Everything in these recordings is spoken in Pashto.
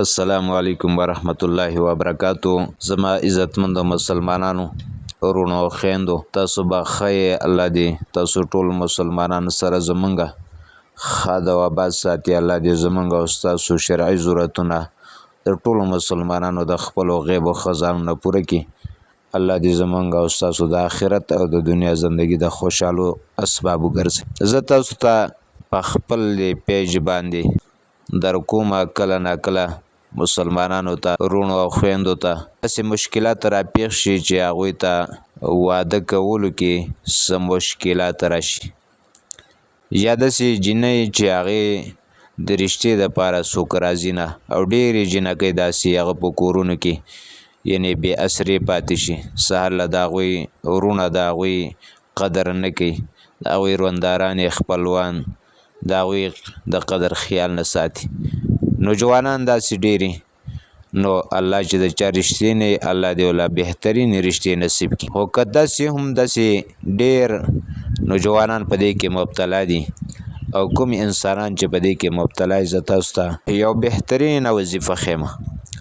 السلام علیکم ورحمت الله وبرکاتو. زما عزتمند مسلمانانو ورونو او خویندو، تاسو به ښه الله دې تاسو ټول مسلمانانو سره زمونږ ښاد او آباد ساتي. الله دې زمونږ او ستاسو شرعي ضرورتونه د ټولو مسلمانانو د خپلو غیبو خزانو نه پوره کړي. الله دې زمونږ او ستاسو د آخرت او د دنیا زندگی د خوشحالو اسباب وګرځي. زه تاسو ته په خپل پیج باندې در کومه کله نا کله مسلمانانو ته ورونو او خویندو ته داسې مشکلات راپېښ شي چې هغوی ته واده کولو کې څه مشکلات راشي، یا داسې جینۍ چې هغې د رشتې دپاره څوک راځي نه او ډېرې جینکۍ داسې هغه په کورونو کې یعنې بې اسرې پاتې شي. سهار له د هغوی ورونه د هغوی قدر نه کوي، د هغوی رونداران خپلوان د هغوی د قدر خیال نه ساتي. نو جوانان داسې ډېرې، نو الله چې د چا رشتې نه الله دې ولا بهترین رشتې نصیب کړي. خو که داسې هم داسې ډېر نوجوانان په دې کې مبتلا دي او کوم انسانان چې په دې کې مبتلا دي، زه تاسو ته یو بهترینه وظیفه ښیم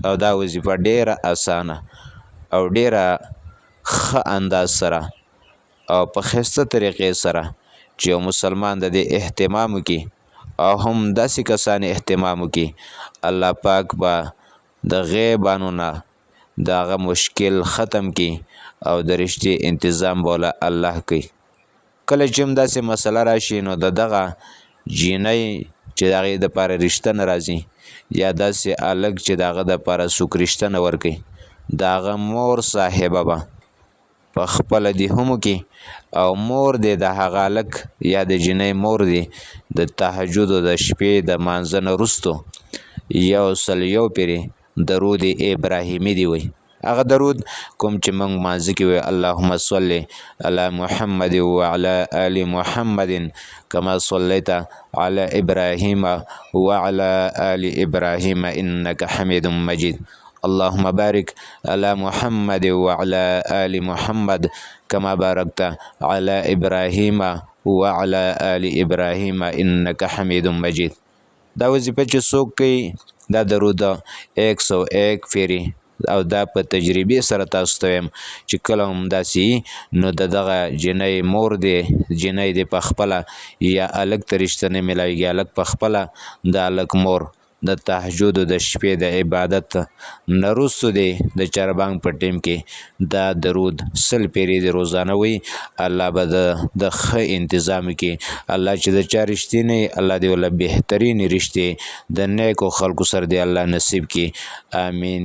او دا وظیفه ډېره اسانه او ډېره ښه انداز سره او په ښایسته طریقې سره چې یو مسلمان د دې اهتمام وکړي او هم داسې کسان اهتمام وکړي، الله پاک به د غیبانو نه د هغه مشکل ختم کړي او د رشتې انتظام به وله الله کوي. کله چې هم داسې مسله راشي نو د دغه جینۍ چې د هغې دپاره رشته نه راځي یا داسې هلک چې د هغه دپاره څوک رشته نه ورکوي، د هغه مور صاحبه به په خپله دې هم وکړي او مور دې د هغه هلک یا د جینۍ مور دې د تهجد د شپې د مانځه نه وروستو 101 پېرې درود ابراهیمي دې وایي. هغه درود کوم چې موږ مانځه کې وایو اللهم صل علی محمد وعلى آل محمد کما صلیت علی ابراهیم وعلى آل ابراهیم انک حمید مجید. اللهم بارك على محمد وعلى آل محمد كما باركت على إبراهيم وعلى آل إبراهيم إنك حميد مجيد. دا وظیفه چې څوک کوي دا درود 101 پېرې او دا په تجربې سره تاسو ته وایم چې کله هم داسې نو د دغه جینۍ مور دی جینۍ دی په خپله یا هلک ته رشته نه میلاویږي، هلک په خپله د هلک مور د تهجد د شپې د عبادت نه وروستو دی د چربانګ په ټیم کې دا درود 100 پېرې د روزانه وي. الله به د ښه انتظام کې الله چې د چا رشتې نه الله دې وله بهترین رشتې د نیکو خلکو سره دی الله نصیب کړي. آمین.